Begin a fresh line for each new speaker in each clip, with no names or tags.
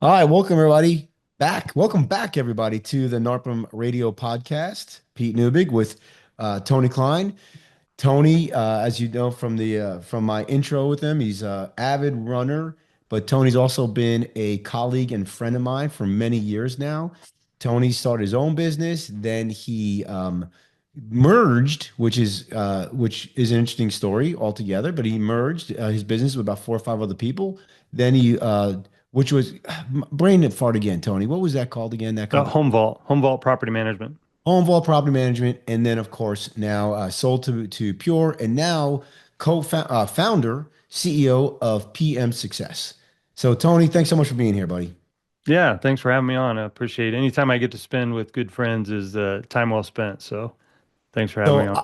All right, welcome everybody back. Welcome back everybody to the NARPM Radio Podcast. Pete Neubig with Tony Cline. Tony, as you know from the from my intro with him, he's a avid runner, but Tony's also been a colleague and friend of mine for many years now. Tony started his own business, then he merged, which is an interesting story altogether. But he merged his business with about four or five other people. Then which was brain it fart again, Tony. What was that called again? That company?
Home Vault Property Management.
Home Vault Property Management, and then of course now sold to Pure, and now co-founder, CEO of PM Success. So Tony, thanks so much for being here, buddy.
Yeah, thanks for having me on. I appreciate it. Anytime I get to spend with good friends is time well spent. So thanks for having me
So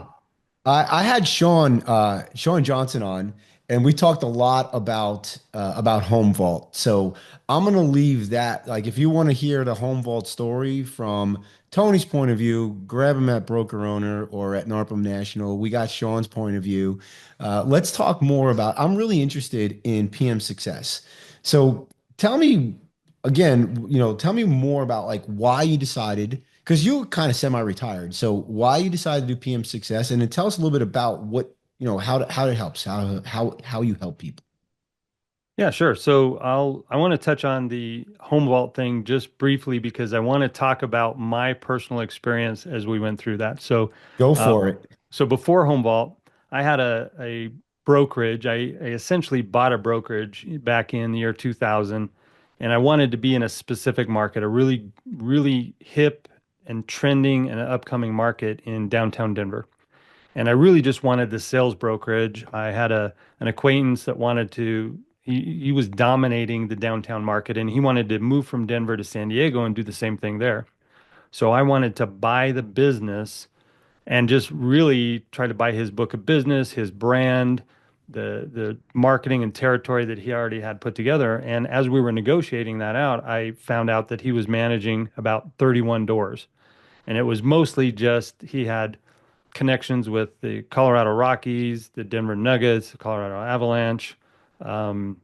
on.
I had Sean Johnson on, and we talked a lot about Home Vault. So I'm gonna leave that. Like, if you want to hear the Home Vault story from Tony's point of view, grab him at Broker Owner or at NARPM National. We got Sean's point of view. Let's talk more about. I'm really interested in PM Success. So tell me again, tell me more about like why you decided, because you kind of semi-retired. So why you decided to do PM Success, and then tell us a little bit about what, how it helps, how you help people.
Yeah, sure. I want to touch on the Home Vault thing just briefly because I want to talk about my personal experience as we went through that.
Go
Uh,
for it.
so before Home Vault, I had a brokerage. I essentially bought a brokerage back in the year 2000, and I wanted to be in a specific market, a really hip and trending and upcoming market in downtown Denver. And I really just wanted the sales brokerage. I had an acquaintance that wanted to. He was dominating the downtown market, and he wanted to move from Denver to San Diego and do the same thing there. So I wanted to buy the business and just really try to buy his book of business, his brand, the marketing and territory that he already had put together. And as we were negotiating that out, I found out that he was managing about 31 doors. And it was mostly just he had connections with the Colorado Rockies, the Denver Nuggets, the Colorado Avalanche, um,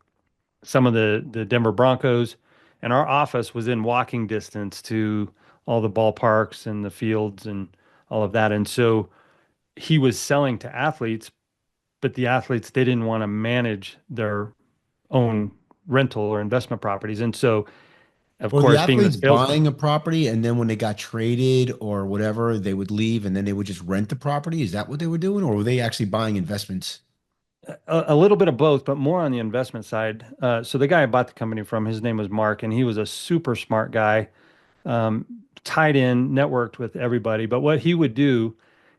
some of the Denver Broncos. And our office was in walking distance to all the ballparks and the fields and all of that. And so he was selling to athletes, but the athletes, they didn't want to manage their own rental or investment properties. And so, of
Were the
course, being the
athletes
sales,
buying a property and then when they got traded or whatever, they would leave and then they would just rent the property? Is that what they were doing, or were they actually buying investments?
a little bit of both, but more on the investment side. So the guy I bought the company from, his name was Mark, and he was a super smart guy, um, tied in, networked with everybody. But what he would do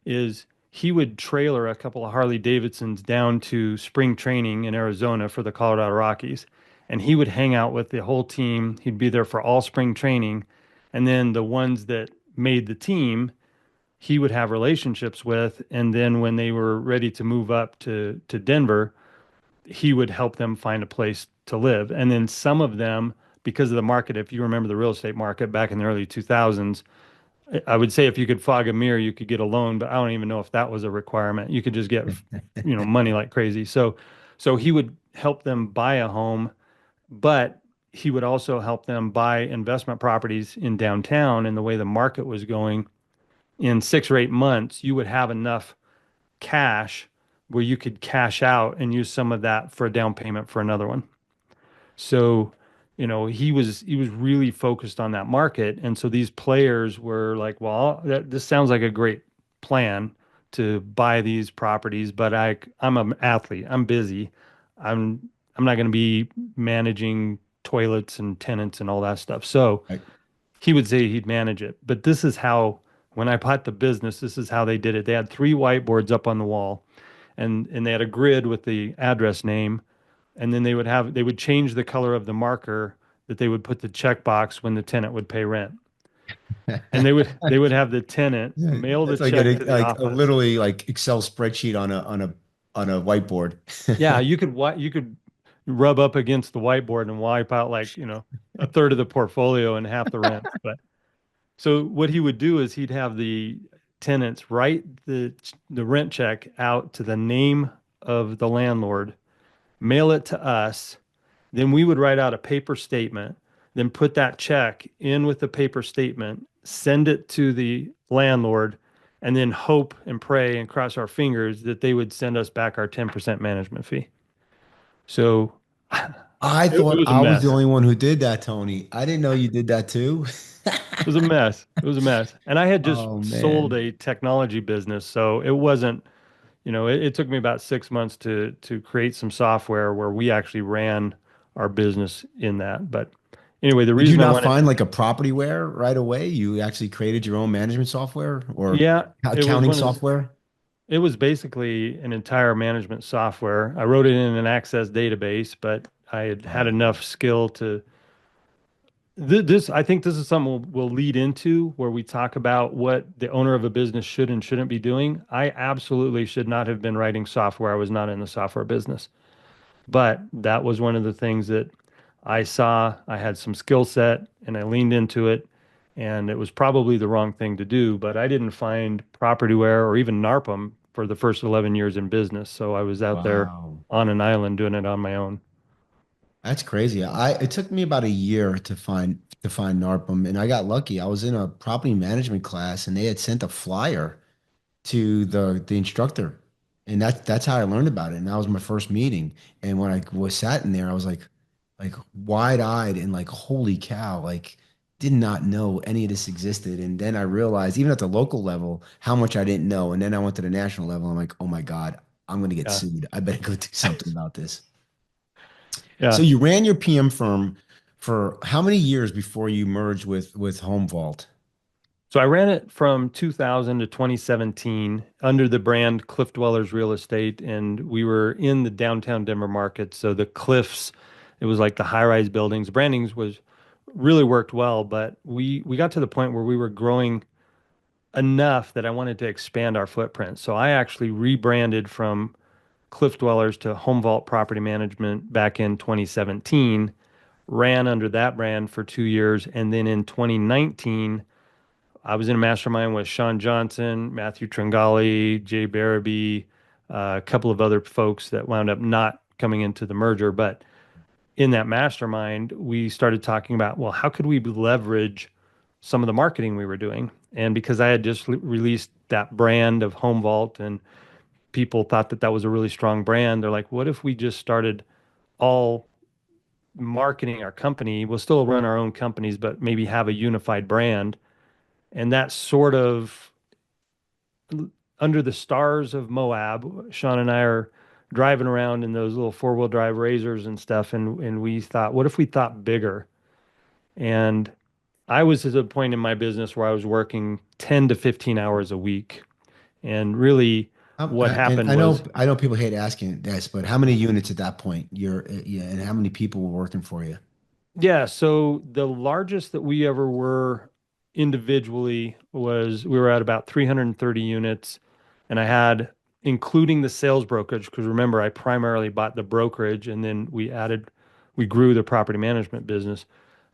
is he would trailer a couple of Harley Davidsons down to spring training in Arizona for the Colorado Rockies. And he would hang out with the whole team. He'd be there for all spring training. And then the ones that made the team, he would have relationships with. And then when they were ready to move up to Denver, he would help them find a place to live. And then some of them, because of the market, if you remember the real estate market back in the early 2000s, I would say if you could fog a mirror, you could get a loan, but I don't even know if that was a requirement. You could just get, money like crazy. So he would help them buy a home, but he would also help them buy investment properties in downtown. And the way the market was going, in 6 or 8 months, you would have enough cash where you could cash out and use some of that for a down payment for another one. So, he was really focused on that market, and so these players were like, "Well, this sounds like a great plan to buy these properties, but I'm an athlete. I'm busy. I'm not going to be managing toilets and tenants and all that stuff." So
Right.
he would say he'd manage it, but this is how. When I bought the business, this is how they did it. They had three whiteboards up on the wall, and they had a grid with the address name, and then they would change the color of the marker that they would put the checkbox when the tenant would pay rent. And they would have the tenant
Yeah,
mail the
that's like
check to the
a
office.
literally like Excel spreadsheet on a whiteboard.
Yeah, you could rub up against the whiteboard and wipe out like, a third of the portfolio and half the rent. But so what he would do is he'd have the tenants write the rent check out to the name of the landlord, mail it to us. Then we would write out a paper statement then put that check in with the paper statement, send it to the landlord, and then hope and pray and cross our fingers that they would send us back our 10% management fee. So
I
it
thought
was a
I was the
mess.
only one who did that, Tony. I didn't know you did that too.
It was a mess. It was a mess. And I had just
Oh
sold
man.
a technology business, so it wasn't, it took me about 6 months to create some software where we actually ran our business in that. But anyway, the
Did you
reason I
not
wanted,
find like a propertyware right away? You actually created your own management software or
yeah, it was
accounting
one of the,
software?
it was basically an entire management software. I wrote it in an Access database, but I had had
Oh,
enough skill to this. I think this is something we'll lead into where we talk about what the owner of a business should and shouldn't be doing. I absolutely should not have been writing software. I was not in the software business. But that was one of the things that I saw. I had some skill set and I leaned into it. And it was probably the wrong thing to do, but I didn't find Propertyware or even NARPM for the first 11 years in business. So I was out there
wow.
on an island doing it on my own.
That's crazy. It took me about a year to find NARPM, and I got lucky. I was in a property management class and they had sent a flyer to the instructor. And that's how I learned about it. And that was my first meeting. And when I was sat in there, I was like wide-eyed and like, holy cow, like did not know any of this existed. And then I realized, even at the local level, how much I didn't know. And then I went to the national level. I'm like, oh my God, I'm gonna get
Yeah.
sued. I better go do something about this. So
Yeah.
you ran your PM firm for how many years before you merged with Home Vault?
So I ran it from 2000 to 2017 under the brand Cliff Dwellers Real Estate, and we were in the downtown Denver market. So the cliffs, it was like the high-rise buildings. Brandings was really worked well, but we got to the point where we were growing enough that I wanted to expand our footprint. So I actually rebranded from Cliff Dwellers to Home Vault Property Management back in 2017, ran under that brand for 2 years, and then in 2019 I was in a mastermind with Sean Johnson, Matthew Tringali, Jay Barabee, a couple of other folks that wound up not coming into the merger. But in that mastermind, we started talking about, well, how could we leverage some of the marketing we were doing? And because I had just released that brand of Home Vault and people thought that that was a really strong brand, they're like, what if we just started all marketing our company? We'll still run our own companies, but maybe have a unified brand. And that sort of under the stars of Moab, Sean and I are driving around in those little four-wheel drive razors and stuff, and we thought, what if we thought bigger? And I was at a point in my business where I was working 10 to 15 hours a week. And really what
And
happened
I
was,
know I know people hate asking this, but how many units at that point yeah, and how many people were working for you?
yeah, so the largest that we ever were individually was we were at about 330 units, and I had, including the sales brokerage, because remember, I primarily bought the brokerage and then we grew the property management business.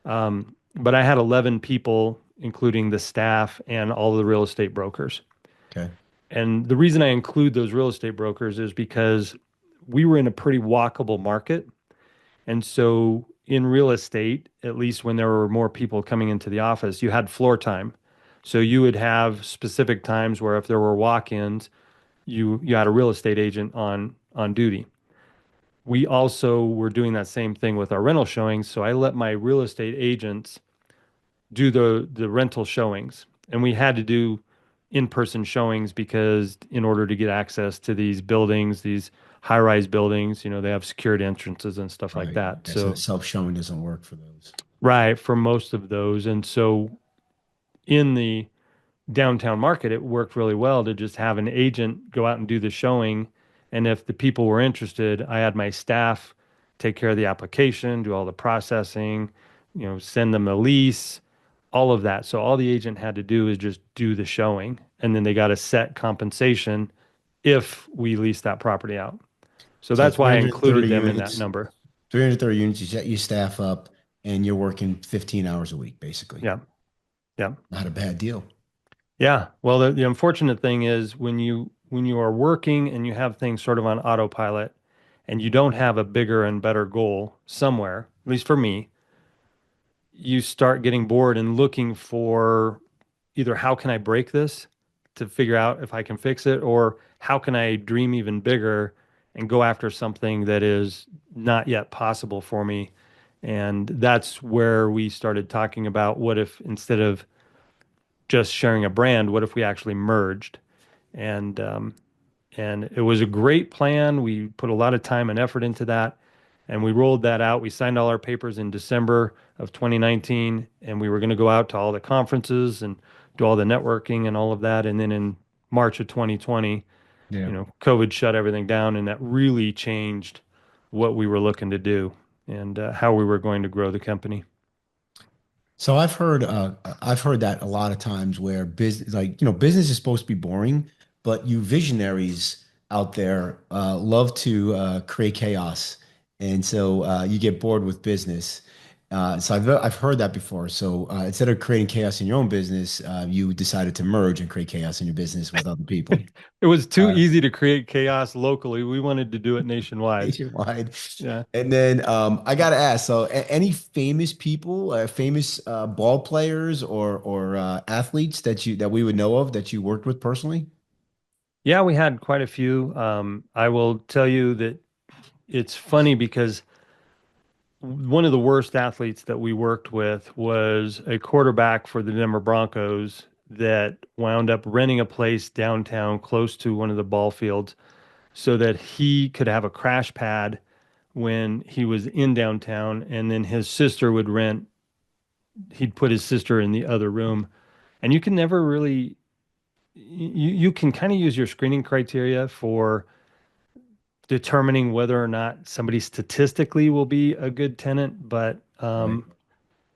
But I had 11 people, including the staff and all of the real estate brokers.
Okay.
And the reason I include those real estate brokers is because we were in a pretty walkable market. And so in real estate, at least when there were more people coming into the office, you had floor time. So you would have specific times where if there were walk-ins, you had a real estate agent on duty. We also were doing that same thing with our rental showings. So I let my real estate agents do the rental showings. And we had to do in-person showings because in order to get access to these buildings, these high-rise buildings, they have secured entrances and stuff like
Right.
that.
Yeah, so
So
self-showing doesn't work for those.
right, for most of those. And so in the downtown market, it worked really well to just have an agent go out and do the showing. And if the people were interested, I had my staff take care of the application, do all the processing, send them a lease, all of that. So all the agent had to do is just do the showing. And then they got a set compensation if we leased that property out. So
So
that's why I
330
included them in that
units,
number.
330 units, you set your staff up and you're working 15 hours a week, basically.
Yeah. Yeah.
Not a bad deal.
Yeah. Well, the unfortunate thing is when you are working and you have things sort of on autopilot and you don't have a bigger and better goal somewhere, at least for me, you start getting bored and looking for either how can I break this to figure out if I can fix it, or how can I dream even bigger and go after something that is not yet possible for me. And that's where we started talking about what if instead of just sharing a brand, what if we actually merged? And and it was a great plan. We put a lot of time and effort into that, and we rolled that out. We signed all our papers in December of 2019, and we were going to go out to all the conferences and do all the networking and all of that. And then in March of 2020,
Yeah.
COVID shut everything down, and that really changed what we were looking to do and how we were going to grow the company.
So I've heard that a lot of times where business, like, business is supposed to be boring, but you visionaries out there love to create chaos. And so you get bored with business. So I've heard that before. So instead of creating chaos in your own business, you decided to merge and create chaos in your business with other people.
It was too
Uh,
easy to create chaos locally. We wanted to do it nationwide.
Nationwide.
Yeah.
And then I got to ask, so any famous people, famous ball players or athletes that we would know of that you worked with personally?
Yeah, we had quite a few. I will tell you that it's funny because one of the worst athletes that we worked with was a quarterback for the Denver Broncos that wound up renting a place downtown close to one of the ball fields so that he could have a crash pad when he was in downtown. And then his sister would rent, he'd put his sister in the other room. And you can never really, you can kind of use your screening criteria for determining whether or not somebody statistically will be a good tenant, but
Right.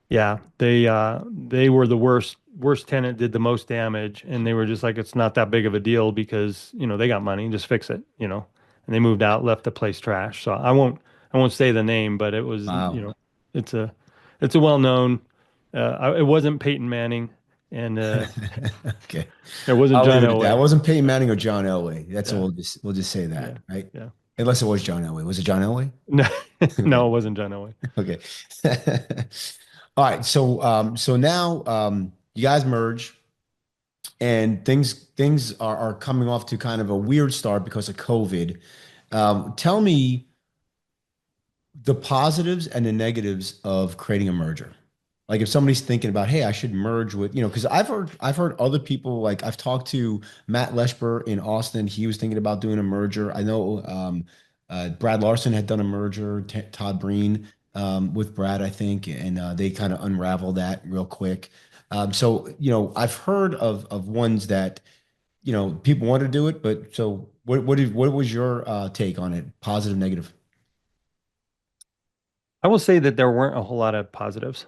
yeah, they were the worst tenant, did the most damage, and they were just like it's not that big of a deal because they got money, just fix it. And they moved out, left the place trash. So I won't say the name, but it was
Wow.
it's a it's a well known. It wasn't Peyton Manning, and
Okay.
it wasn't
I'll leave
John
it at that. It
Elway.
wasn't Peyton Manning or John Elway. That's what
Yeah,
we'll just say
yeah,
that, right?
yeah.
Unless it was John Elway. Was it John Elway?
No,
Okay.
no, it wasn't John Elway.
Okay. All right. So now you guys merge and things are coming off to kind of a weird start because of COVID. Tell me the positives and the negatives of creating a merger. Like if somebody's thinking about, hey, I should merge with, because I've heard other people, like I've talked to Matt Leshber in Austin. He was thinking about doing a merger. I know Brad Larson had done a merger, Todd Breen with Brad, I think, and they kind of unraveled that real quick. So I've heard of ones that people want to do it, but so what was your take on it? Positive, negative?
I will say that there weren't a whole lot of positives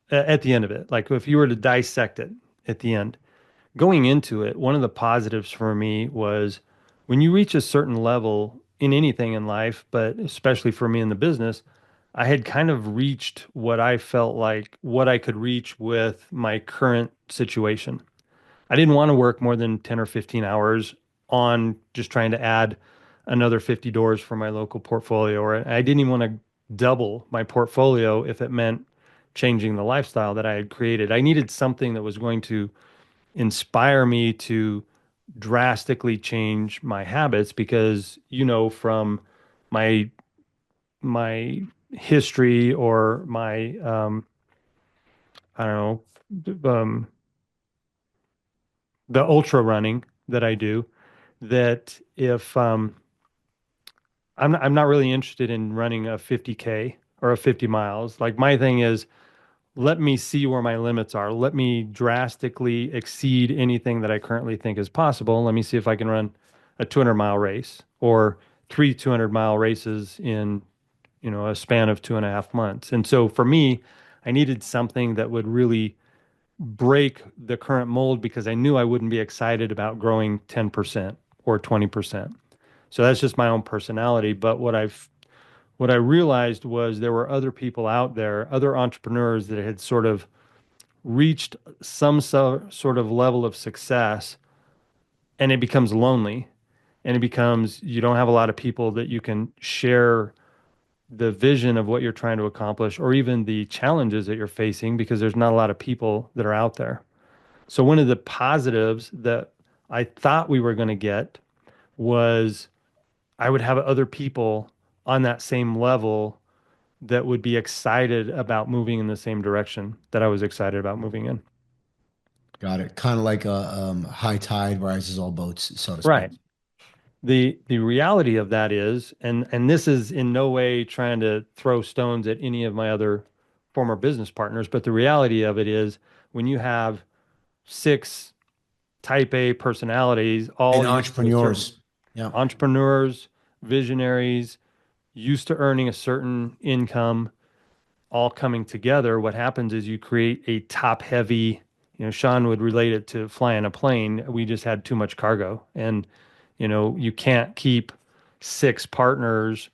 at the end of it. Like if you were to dissect it at the end, going into it, one of the positives for me was when you reach a certain level in anything in life, but especially for me in the business, I had kind of reached what I felt like what I could reach with my current situation. I didn't want to work more than 10 or 15 hours on just trying to add another 50 doors for my local portfolio, or I didn't even want to double my portfolio if it meant changing the lifestyle that I had created. I needed something that was going to inspire me to drastically change my habits because from my my history or my I don't know the ultra running that I do that if I'm not really interested in running a 50K or a 50 miles. Like my thing is let me see where my limits are. Let me drastically exceed anything that I currently think is possible. Let me see if I can run a 200-mile race or three 200-mile races in, a span of 2.5 months. And so for me, I needed something that would really break the current mold because I knew I wouldn't be excited about growing 10% or 20%. So that's just my own personality. But what I realized was there were other people out there, other entrepreneurs that had sort of reached some sort of level of success, and it becomes lonely, and it becomes you don't have a lot of people that you can share the vision of what you're trying to accomplish, or even the challenges that you're facing, because there's not a lot of people that are out there. So one of the positives that I thought we were going to get was I would have other people on that same level that would be excited about moving in the same direction that I was excited about moving in.
Got it. Kind of like a high tide rises all boats, so to speak.
Right. The reality of that is, and this is in no way trying to throw stones at any of my other former business partners, but the reality of it is when you have six type A personalities,
And
all used to a certain
entrepreneurs. Yeah.
entrepreneurs, visionaries, used to earning a certain income, all coming together, what happens is you create a top heavy, Sean would relate it to flying a plane. We just had too much cargo. And, you can't keep six partners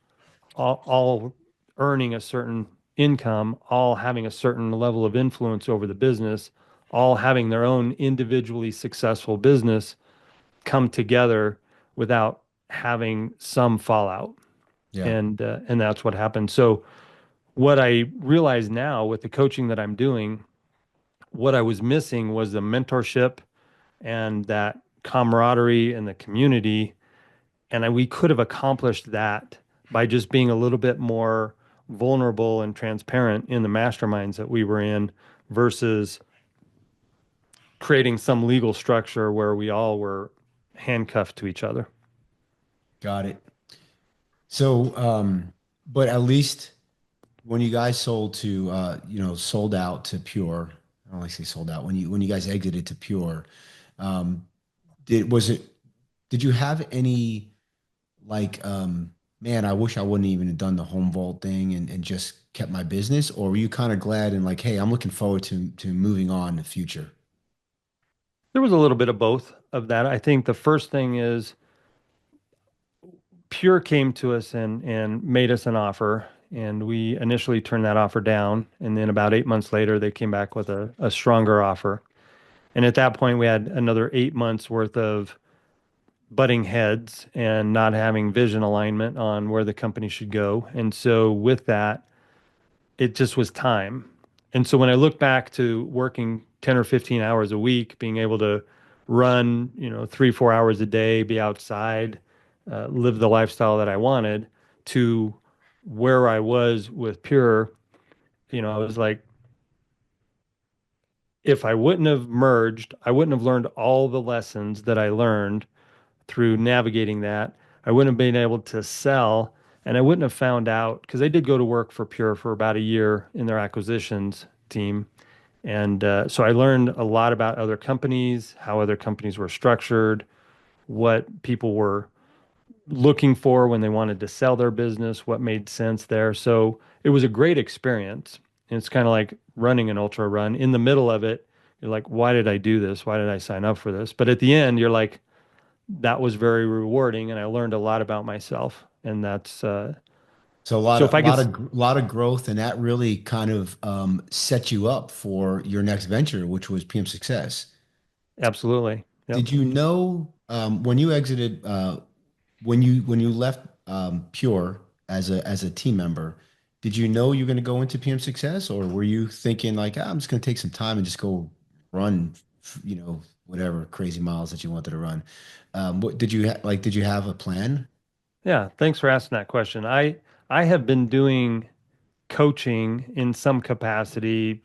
all earning a certain income, all having a certain level of influence over the business, all having their own individually successful business come together without having some fallout.
Yeah.
And that's what happened. So what I realize now with the coaching that I'm doing, what I was missing was the mentorship and that camaraderie and the community. We could have accomplished that by just being a little bit more vulnerable and transparent in the masterminds that we were in versus creating some legal structure where we all were handcuffed to each other.
Got it. So, but at least when you guys sold to, sold out to Pure, I don't like to say sold out, when you guys exited to Pure, um, was it, did you have any like, man, I wish I wouldn't even have done the home vault thing and just kept my business? Or were you kind of glad and like, hey, I'm looking forward to moving on in the future?
There was a little bit of both of that. I think the first thing is Pure came to us and made us an offer, and we initially turned that offer down. And then about 8 months later, they came back with a stronger offer. And at that point, we had another 8 months worth of butting heads and not having vision alignment on where the company should go. And so with that, it just was time. And so when I look back to working 10 or 15 hours a week, being able to run, 3, 4 hours a day, be outside, live the lifestyle that I wanted, to where I was with Pure, I was like, if I wouldn't have merged, I wouldn't have learned all the lessons that I learned through navigating that. I wouldn't have been able to sell, and I wouldn't have found out because I did go to work for Pure for about a year in their acquisitions team. And so I learned a lot about other companies, how other companies were structured, what people were looking for when they wanted to sell their business, what made sense there. So it was a great experience. And it's kind of like running an ultra run. In the middle of it, you're like, why did I do this? Why did I sign up for this? But at the end, you're like, that was very rewarding. And I learned a lot about myself. And that's
So
so if I could,
lot of growth, and that really kind of set you up for your next venture, which was PM Success.
absolutely. Yep.
Did you know when you exited, when you left Pure as a team member, did you know you were going to go into PM Success, or were you thinking like, "Ah, I'm just going to take some time and just go run, whatever crazy miles that you wanted to run? What did you like? Did you have a plan?
Yeah. Thanks for asking that question. I have been doing coaching in some capacity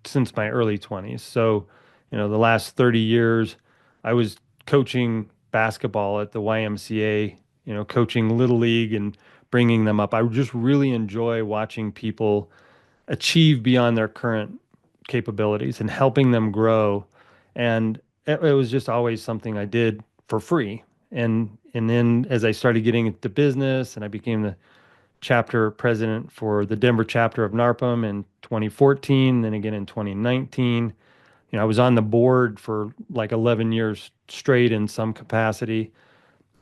since my early 20s. So, the last 30 years, I was coaching basketball at the YMCA, coaching Little League and bringing them up. I just really enjoy watching people achieve beyond their current capabilities and helping them grow. And it was just always something I did for free. And then as I started getting into business and I became the chapter president for the Denver chapter of NARPM in 2014, then again in 2019. I was on the board for like 11 years straight in some capacity.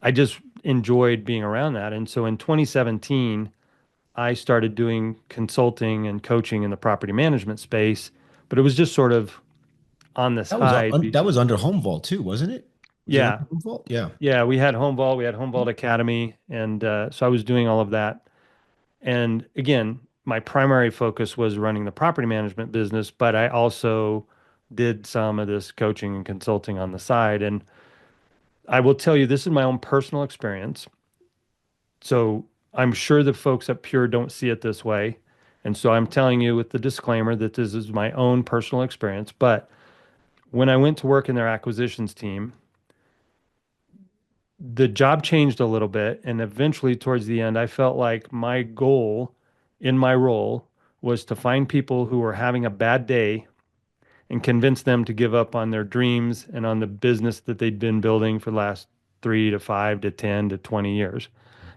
I just enjoyed being around that. And so in 2017, I started doing consulting and coaching in the property management space, but it was just sort of on the side.
That was under Home Vault too, wasn't it? Was it under
Yeah.
Home Vault? Yeah.
Yeah. We had Home Vault, we had Home Vault Academy. And so I was doing all of that. And again, my primary focus was running the property management business, but I also did some of this coaching and consulting on the side. And I will tell you, this is my own personal experience. So I'm sure the folks at Pure don't see it this way. And so I'm telling you with the disclaimer that this is my own personal experience. But when I went to work in their acquisitions team, the job changed a little bit. And eventually, towards the end, I felt like my goal in my role was to find people who were having a bad day and convince them to give up on their dreams and on the business that they'd been building for the last 3 to 5 to 10 to 20 years.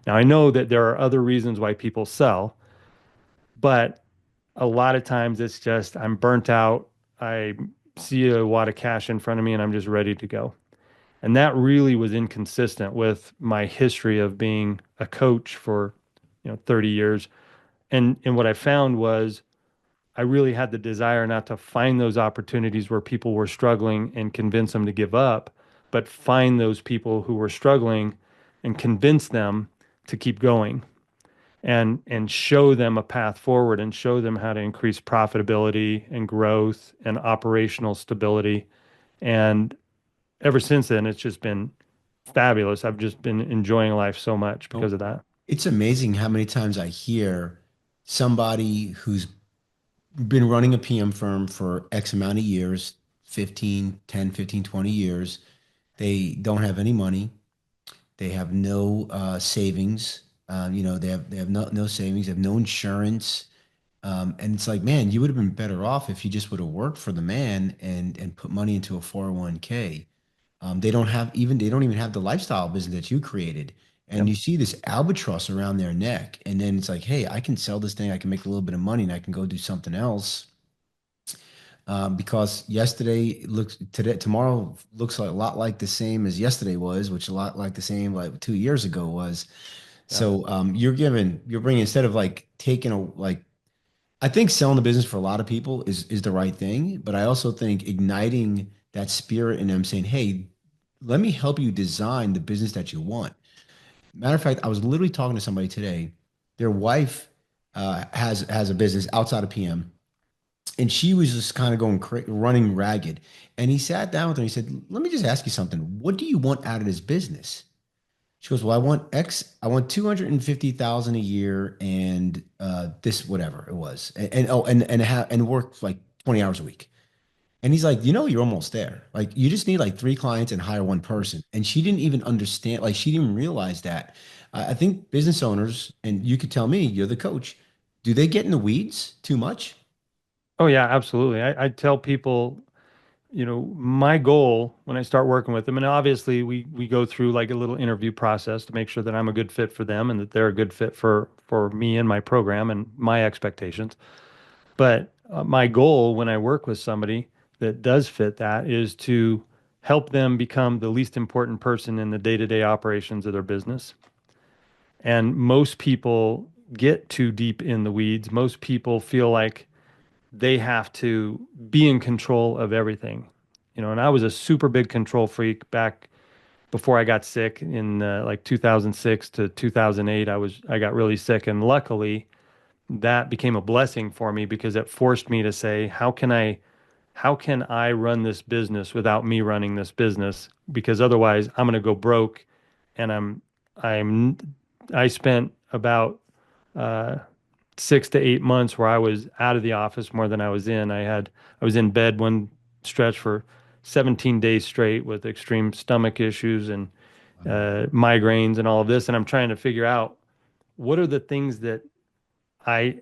Now, I know that there are other reasons why people sell, but a lot of times it's just I'm burnt out. I see a wad of cash in front of me and I'm just ready to go. And that really was inconsistent with my history of being a coach for, 30 years. And what I found was I really had the desire not to find those opportunities where people were struggling and convince them to give up, but find those people who were struggling and convince them to keep going and show them a path forward and show them how to increase profitability and growth and operational stability. And ever since then, it's just been fabulous. I've just been enjoying life so much
Oh,
because of that.
it's amazing how many times I hear somebody who's been running a PM firm for X amount of years, 15, 10, 15, 20 years. They don't have any money. They have no savings. They have no savings. They have no insurance. And it's like, man, you would have been better off if you just would have worked for the man and put money into a 401k. They don't even have the lifestyle business that you created. And
Yep.
you see this albatross around their neck. And then it's like, hey, I can sell this thing, I can make a little bit of money and I can go do something else. Because tomorrow looks like a lot like the same as yesterday was, which a lot like the same like 2 years ago was.
Yeah.
So you're bringing instead of like taking I think selling the business for a lot of people is the right thing, but I also think igniting that spirit in them saying, "Hey, let me help you design the business that you want." Matter of fact, I was literally talking to somebody today. Their wife has a business outside of PM, and she was just kind of running ragged. And he sat down with her and he said, "Let me just ask you something. What do you want out of this business?" She goes, "Well, I want X. I want 250,000 a year, and this whatever it was, and work like 20 hours a week." And he's like, "You're almost there. Like, you just need like three clients and hire one person." And she didn't even understand. Like, she didn't realize that. I think business owners, and you could tell me, you're the coach. Do they get in the weeds too much?
Oh, yeah, absolutely. I tell people, my goal when I start working with them, and obviously we go through like a little interview process to make sure that I'm a good fit for them and that they're a good fit for me and my program and my expectations. But my goal when I work with somebody that does fit that is to help them become the least important person in the day-to-day operations of their business. And most people get too deep in the weeds. Most people feel like they have to be in control of everything. And I was a super big control freak back before I got sick in like 2006 to 2008. I got really sick, and luckily that became a blessing for me because it forced me to say, how can I run this business without me running this business? Because otherwise I'm going to go broke. And I'm I spent about uh 6 to 8 months where I was out of the office more than I was in. I was in bed one stretch for 17 days straight with extreme stomach issues and
Wow.
migraines and all of this. And I'm trying to figure out what are the things that I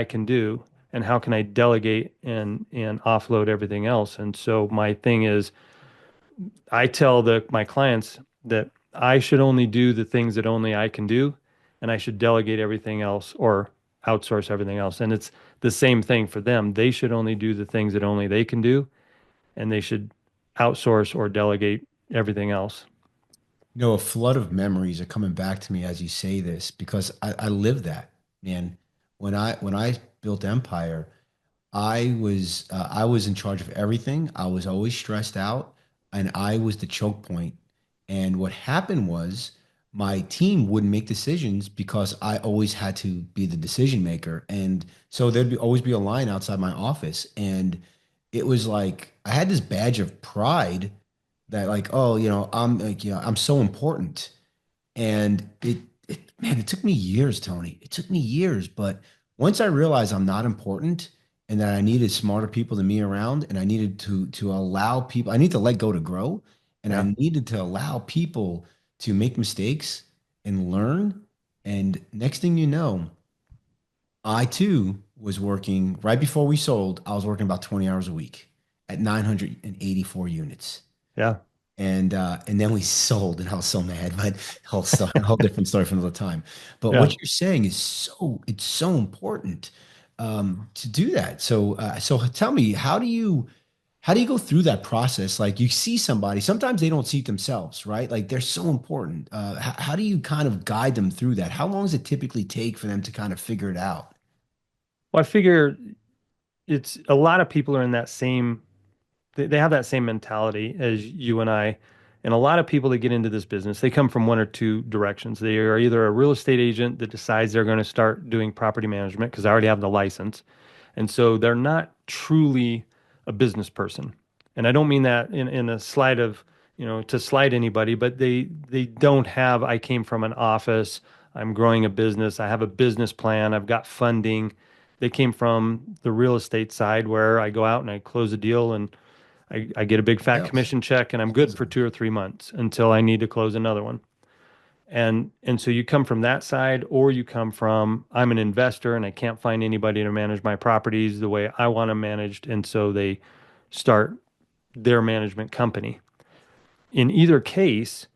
can do, and how can I delegate and offload everything else. And so my thing is, I tell my clients that I should only do the things that only I can do, and I should delegate everything else or outsource everything else. And it's the same thing for them. They should only do the things that only they can do, and they should outsource or delegate everything else.
A flood of memories are coming back to me as you say this because I live that, man. When I built Empire, I was in charge of everything. I was always stressed out, and I was the choke point. And what happened was my team wouldn't make decisions because I always had to be the decision maker. And so always be a line outside my office. And it was like I had this badge of pride that like, oh, I'm like, I'm so important. And man, it took me years, Tony. It took me years. But once I realized I'm not important and that I needed smarter people than me around, and I needed to allow people, I need to let go to grow, and I
Yeah.
needed to allow people to make mistakes and learn. And next thing you know, I too was working right before we sold. I was working about 20 hours a week at 984 units.
Yeah.
And then we sold, and I was so mad, but whole different story for another time. But what
Yeah.
you're saying is it's so important to do that. So tell me, how do you go through that process? Like you see somebody, sometimes they don't see it themselves, right? Like they're so important. How do you kind of guide them through that? How long does it typically take for them to kind of figure it out?
Well, I figure it's a lot of people are in that same they have that same mentality as you and I. And a lot of people that get into this business, they come from one or two directions. They are either a real estate agent that decides they're going to start doing property management because I already have the license. And so they're not truly a business person. And I don't mean that in a slide of, to slide anybody, but they don't have, I came from an office, I'm growing a business, I have a business plan, I've got funding. They came from the real estate side where I go out and I close a deal and I get a big fat
Sales.
commission check and I'm good for 2 or 3 months until I need to close another one. And so you come from that side, or you come from I'm an investor and I can't find anybody to manage my properties the way I want them managed, and so they start their management company. In either case,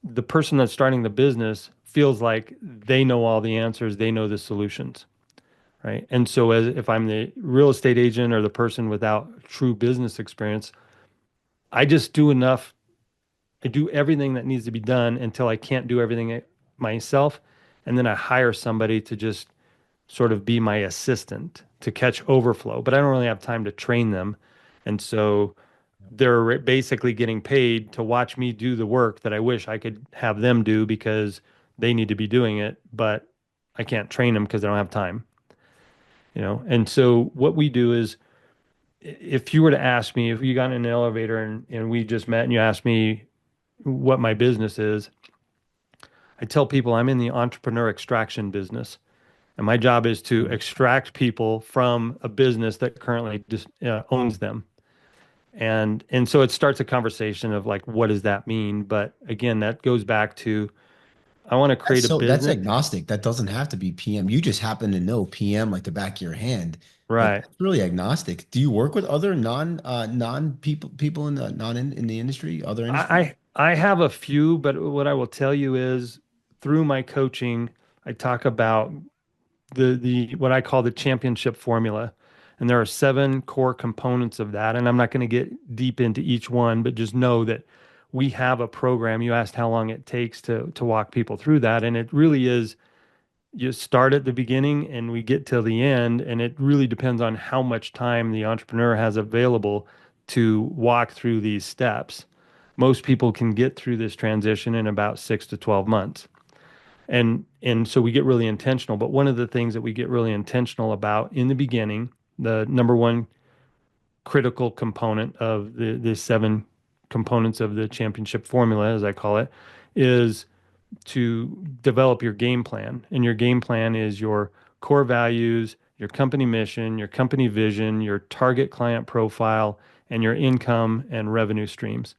the person that's starting the business feels like they know all the answers, they know the solutions, right? And so as if I'm the real estate agent or the person without true business experience, I just do enough. I do everything that needs to be done until I can't do everything myself. And then I hire somebody to just sort of be my assistant to catch overflow, but I don't really have time to train them. And so they're basically getting paid to watch me do the work that I wish I could have them do because they need to be doing it, but I can't train them because I don't have time, And so what we do is if you were to ask me, if you got in an elevator and we just met and you asked me what my business is, I tell people I'm in the entrepreneur extraction business. And my job is to extract people from a business that currently just owns them. And so it starts a conversation of like, what does that mean? But again, that goes back to I want to create a
That's
business.
agnostic. That doesn't have to be PM. You just happen to know PM like the back of your hand. And
Right.
that's really agnostic. Do you work with other non people in the non in the industry, other industries?
I have a few, but what I will tell you is through my coaching, I talk about the what I call the championship formula. And there are 7 core components of that. And I'm not going to get deep into each one, but just know that we have a program. You asked how long it takes to walk people through that. And it really is you start at the beginning and we get till the end. And it really depends on how much time the entrepreneur has available to walk through these steps. Most people can get through this transition in about 6 to 12 months. And so we get really intentional. But one of the things that we get really intentional about in the beginning, the number one critical component of the 7 components of the championship formula, as I call it, is to develop your game plan. And your game plan is your core values, your company mission, your company vision, your target client profile, and your income and revenue streams.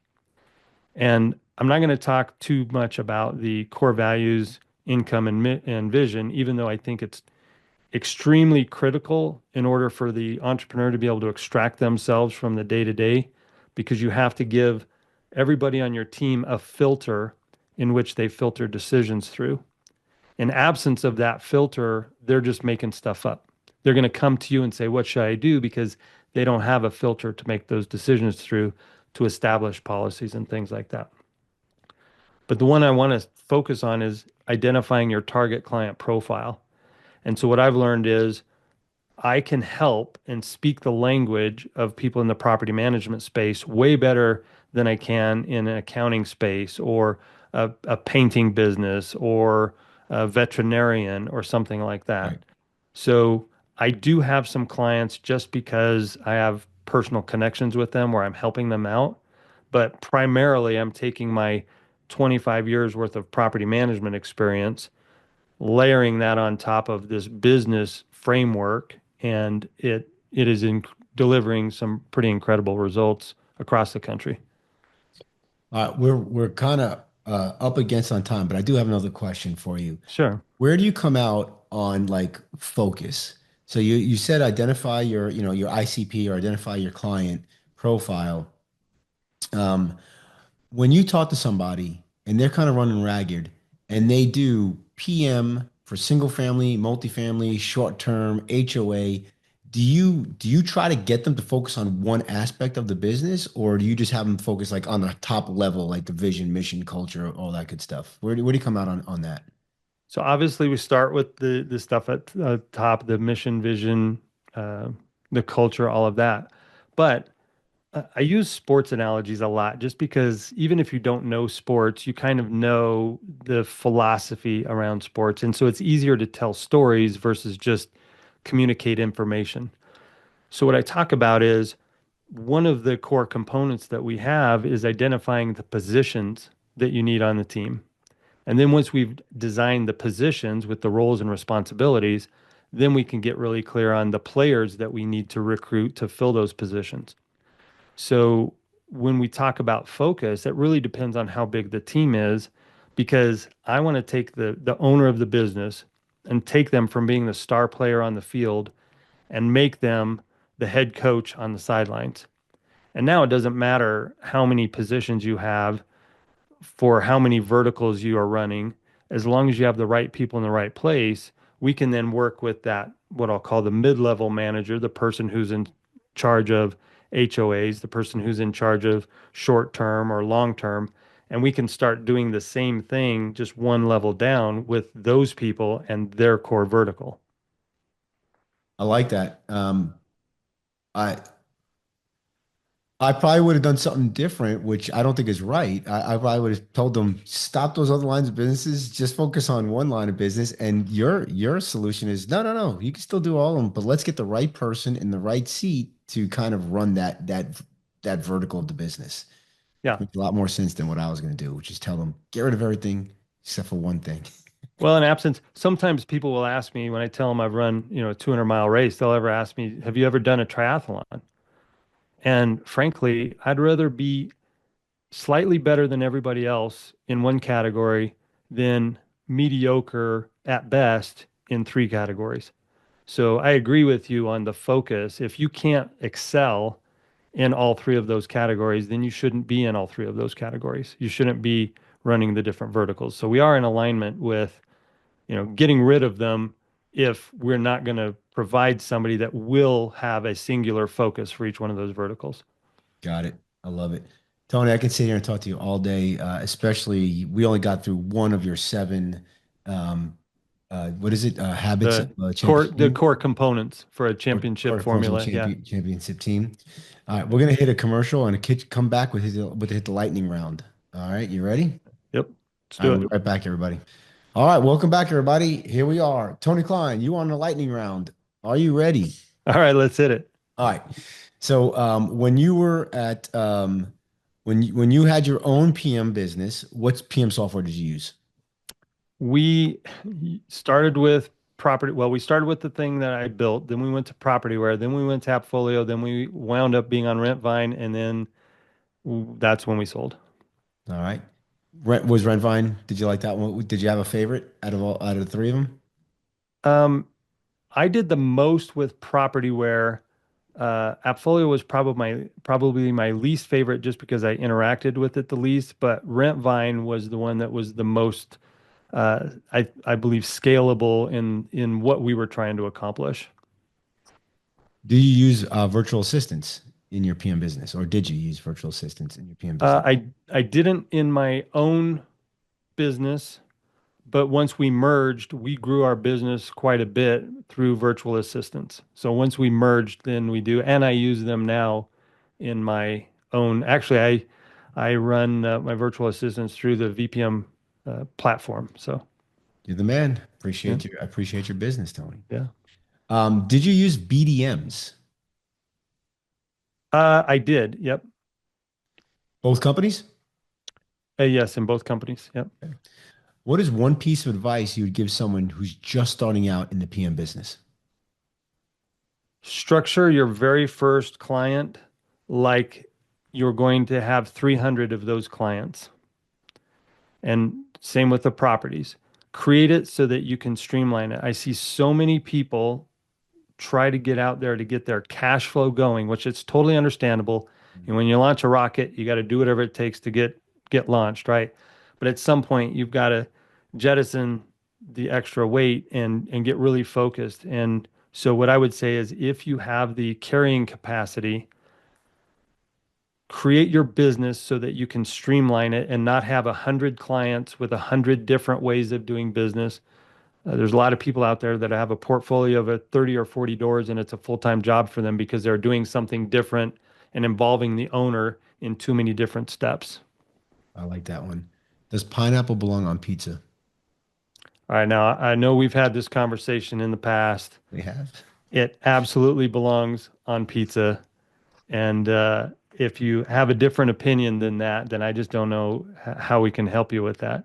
And I'm not going to talk too much about the core values, income, and vision, even though I think it's extremely critical in order for the entrepreneur to be able to extract themselves from the day to day, because you have to give everybody on your team a filter in which they filter decisions through. In absence of that filter, they're just making stuff up. They're going to come to you and say, "What should I do?" because they don't have a filter to make those decisions through to establish policies and things like that. But the one I want to focus on is identifying your target client profile. And so what I've learned is I can help and speak the language of people in the property management space way better than I can in an accounting space or a painting business or a veterinarian or something like that.
Right.
So I do have some clients just because I have personal connections with them where I'm helping them out. But primarily, I'm taking my 25 years worth of property management experience, layering that on top of this business framework, and it is delivering some pretty incredible results across the country.
We're kind of up against on time, but I do have another question for you.
Sure.
Where do you come out on like focus? So you said identify your, your ICP or identify your client profile. Um, when you talk to somebody and they're kind of running ragged and they do PM for single family, multifamily, short term, HOA, do you try to get them to focus on one aspect of the business, or do you just have them focus like on the top level, like the vision, mission, culture, all that good stuff? Where do you come out on that?
So obviously we start with the stuff at the top, the mission, vision, uh, the culture, all of that. But I use sports analogies a lot just because even if you don't know sports, you kind of know the philosophy around sports. And so it's easier to tell stories versus just communicate information. So what I talk about is one of the core components that we have is identifying the positions that you need on the team. And then once we've designed the positions with the roles and responsibilities, then we can get really clear on the players that we need to recruit to fill those positions. So when we talk about focus, it really depends on how big the team is, because I want to take the owner of the business and take them from being the star player on the field and make them the head coach on the sidelines. And now it doesn't matter how many positions you have for how many verticals you are running, as long as you have the right people in the right place, we can then work with that, what I'll call the mid-level manager, the person who's in charge of HOAs, the person who's in charge of short term or long term. And we can start doing the same thing, just one level down with those people and their core vertical.
I like that. I I probably would have done something different, which I don't think is right. I probably would have told them stop those other lines of businesses, just focus on one line of business. And your solution is no, no, no. You can still do all of them, but let's get the right person in the right seat to kind of run that vertical of the business.
Yeah.
Makes a lot more sense than what I was going to do, which is tell them get rid of everything except for one thing.
Well, in absence, sometimes people will ask me when I tell them I've run, a 200-mile race, they'll ever ask me, have you ever done a triathlon? And frankly, I'd rather be slightly better than everybody else in one category than mediocre at best in three categories. So I agree with you on the focus. If you can't excel in all three of those categories, then you shouldn't be in all three of those categories. You shouldn't be running the different verticals. So we are in alignment with, getting rid of them if we're not going to provide somebody that will have a singular focus for each one of those verticals.
Got it. I love it. Tony, I can sit here and talk to you all day, especially we only got through one of your seven, um, what is it? Habits of
The
a
core
championship
the
team
core components for a championship
or opposing
formula. Yeah.
championship team. All right, we're gonna hit a commercial and come back with the lightning round. All right, you ready?
Yep. Let's
All right,
do
we'll
it.
be right back, everybody. All right, welcome back, everybody. Here we are. Tony Klein, you on the lightning round. Are you ready?
All right, let's hit it.
All right. So when you were at when you had your own PM business, what PM software did you use?
We started with property. Well, we started with the thing that I built, then we went to Propertyware, then we went to Appfolio, then we wound up being on Rentvine, and then that's when we sold.
All right. Was Rentvine? Did you like that one? Did you have a favorite out of the three of them?
Um, I did the most with Propertyware. Appfolio was probably my least favorite just because I interacted with it the least, but Rentvine was the one that was the most I believe scalable in what we were trying to accomplish.
Do you use virtual assistants in your PM business, or did you use virtual assistants in your PM business?
I didn't in my own business, but once we merged, we grew our business quite a bit through virtual assistants. So once we merged, then we do, and I use them now in my own. Actually, I run my virtual assistants through the VPM platform. So
You're the man.
yeah,
I appreciate your business, Tony.
yeah.
Did you use BDMs?
I did. Yep.
Both companies?
Yes, in both companies. Yep.
What is one piece of advice you would give someone who's just starting out in the PM business?
Structure your very first client like you're going to have 300 of those clients. And same with the properties. Create it so that you can streamline it. I see so many people try to get out there to get their cash flow going, which is totally understandable. And when you launch a rocket, you got to do whatever it takes to get launched, right? But at some point, you've got to jettison the extra weight and get really focused. And so what I would say is if you have the carrying capacity, create your business so that you can streamline it and not have 100 clients with 100 different ways of doing business. There's a lot of people out there that have a portfolio of 30 or 40 doors and it's a full-time job for them because they're doing something different and involving the owner in too many different steps.
I like that one. Does pineapple belong on pizza?
All right, now I know we've had this conversation in the past.
We have.
It absolutely belongs on pizza. And if you have a different opinion than that, then I just don't know how we can help you with that.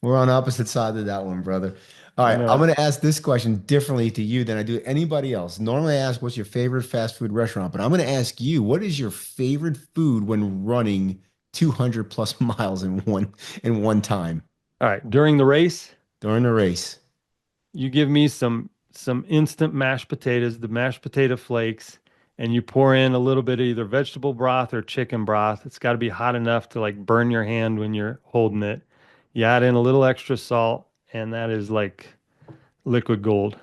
We're on opposite sides of that one, brother. All
I
right,
know
I'm
it.
going to ask this question differently to you than I do anybody else. Normally, I ask, what's your favorite fast food restaurant? But I'm going to ask you, what is your favorite food when running 200 plus miles in one time
All right, during the race,
during the race?
you give me some instant mashed potatoes, the mashed potato flakes, and you pour in a little bit of either vegetable broth or chicken broth. It's got to be hot enough to like burn your hand when you're holding it. You add in a little extra salt, and that is like liquid gold.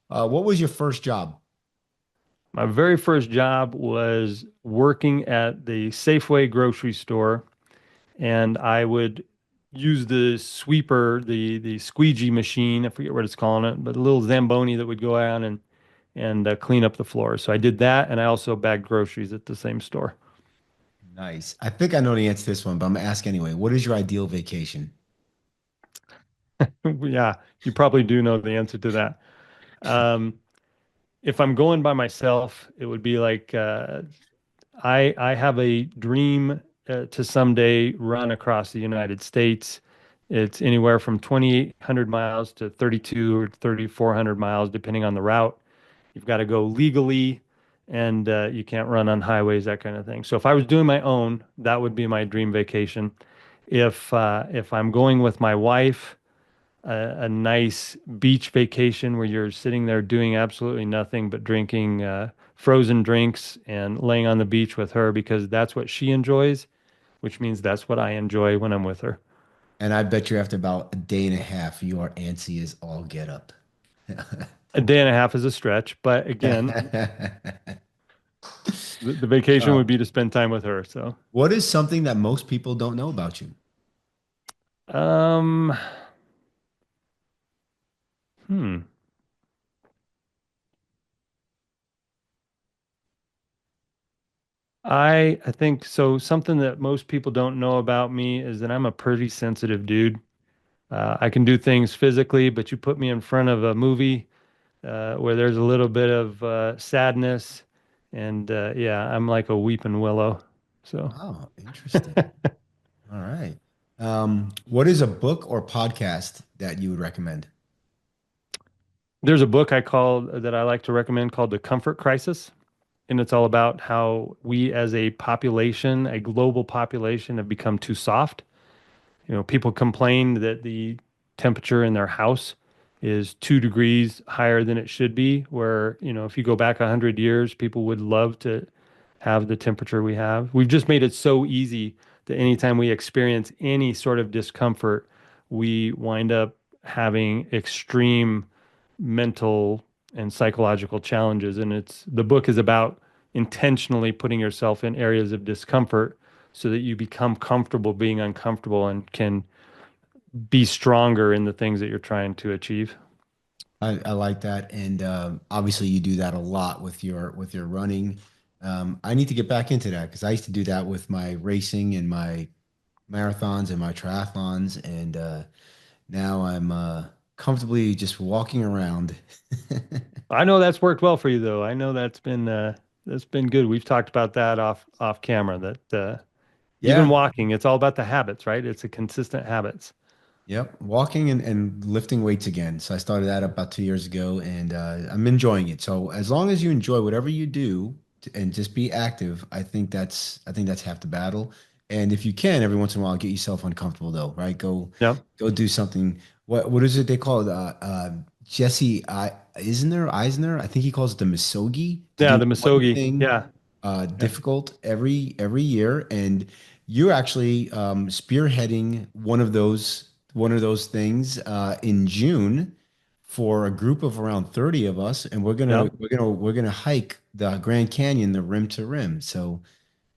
What was your first job?
My very first job was working at the Safeway grocery store, and I would use the sweeper, the squeegee machine. I forget what it's calling it, but a little Zamboni that would go out and clean up the floor. So I did that, and I also bagged groceries at the same store.
Nice. I think I know the answer to this one, but I'm gonna ask anyway. What is your ideal vacation?
Yeah, you probably do know the answer to that. Um, if I'm going by myself, it would be like I have a dream to someday run across the United States. It's anywhere from 2,800 miles to 32 or 3,400 miles, depending on the route. You've got to go legally, and you can't run on highways, that kind of thing. So if I was doing my own, that would be my dream vacation. If I'm going with my wife, a nice beach vacation where you're sitting there doing absolutely nothing but drinking frozen drinks and laying on the beach with her because that's what she enjoys, which means that's what I enjoy when I'm with her.
And I bet you after about a day and a half, you are antsy as all get up.
A day and a half is a stretch, but again, the vacation
Uh,
would be to spend time with her. So,
what is something that most people don't know about you?
um, hmm. I think so. Something that most people don't know about me is that I'm a pretty sensitive dude. I can do things physically, but you put me in front of a movie where there's a little bit of sadness, and yeah, I'm like a weeping willow. So
Oh, interesting. All right. What is a book or podcast that you would recommend?
there's a book that I like to recommend called The Comfort Crisis, and it's all about how we as a population, a global population, have become too soft. People complain that the temperature in their house is 2 degrees higher than it should be, where, if you go back 100 years, people would love to have the temperature we have. We've just made it so easy that anytime we experience any sort of discomfort, we wind up having extreme mental and psychological challenges. And the book is about intentionally putting yourself in areas of discomfort so that you become comfortable being uncomfortable and can be stronger in the things that you're trying to achieve.
I like that, and obviously you do that a lot with your running. I need to get back into that because I used to do that with my racing and my marathons and my triathlons, and now I'm comfortably just walking around.
I know that's worked well for you though. I know that's been good. We've talked about that off camera that even
Yeah.
walking, it's all about the habits, right? It's a consistent habits.
Yep, walking and lifting weights again. So I started that about 2 years ago, and I'm enjoying it. So as long as you enjoy whatever you do and just be active, I think that's half the battle. And if you can, every once in a while, get yourself uncomfortable though, right?
Yep.
Go do something. What is it they call it? Jesse Eisner? I think he calls it the misogi to
Yeah,
do
the
one
Misogi.
thing
Yeah. Yeah.
difficult every year, and you're actually spearheading one of those things in June for a group of around 30 of us, and we're gonna
Yep.
we're gonna we're gonna hike the Grand Canyon, the rim to rim. So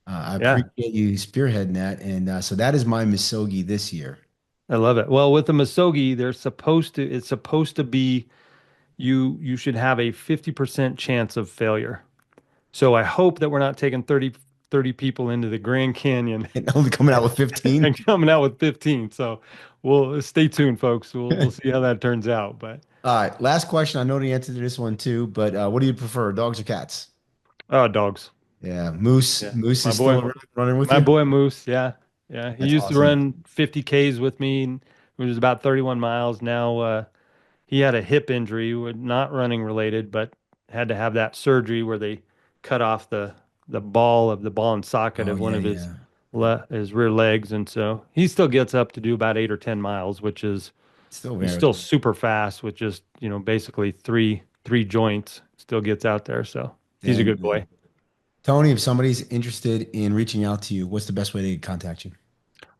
I
Yeah.
appreciate you spearheading that, and so that is my misogi this year.
I love it. Well, with the Misogi, it's supposed to be you should have a 50% chance of failure. So I hope that we're not taking 30 people into the Grand Canyon
And only coming out with 15.
and coming out with 15. So we'll stay tuned, folks. We'll see how that turns out. But
All right, last question. I know the answer to this one too, but what do you prefer, dogs or cats?
oh, dogs.
Yeah, Moose.
Yeah.
Moose
My
is still
boy,
around running with
my
you.
boy Moose. Yeah. Yeah. He
That's
used to
awesome.
run 50 Ks with me, which was about 31 miles. Now, he had a hip injury, not running related, but had to have that surgery where they cut off the ball and socket
Oh
of one
yeah,
of
yeah.
his rear legs, and so he still gets up to do about 8 or 10 miles, which is
Still
he's
very
still super fast with just basically three joints. Still gets out there, so he's a
dang
good
good.
boy.
Tony, if somebody's interested in reaching out to you, what's the best way to contact you?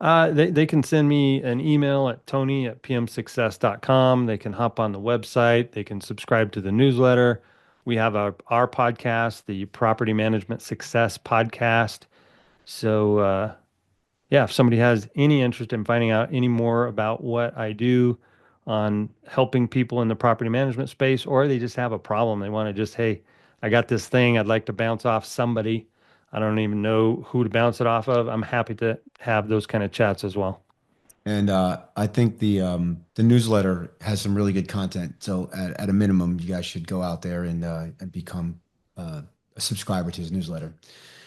They can send me an email at tony@pmsuccess.com. They can hop on the website. They can subscribe to the newsletter. We have our podcast, the Property Management Success Podcast. So, yeah, if somebody has any interest in finding out any more about what I do on helping people in the property management space, or they just have a problem, they want to just, hey, I got this thing, I'd like to bounce off somebody. I don't even know who to bounce it off of. I'm happy to have those kind of chats as well.
And I think the newsletter has some really good content. So at a minimum, you guys should go out there and become a subscriber to his newsletter.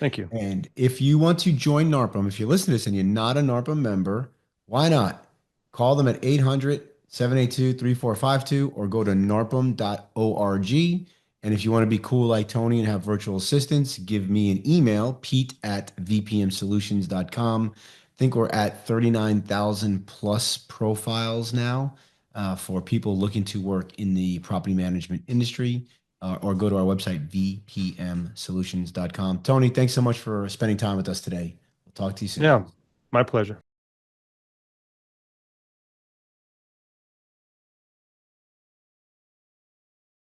Thank you.
And if you want to join NARPM, if you listen to this and you're not a NARPM member, why not? Call them at 800-782-3452 or go to narpm.org. And if you want to be cool like Tony and have virtual assistants, give me an email, pete@vpmsolutions.com. I think we're at 39,000 plus profiles now for people looking to work in the property management industry or go to our website, vpmsolutions.com. Tony, thanks so much for spending time with us today. We'll talk to you soon.
Yeah, my pleasure.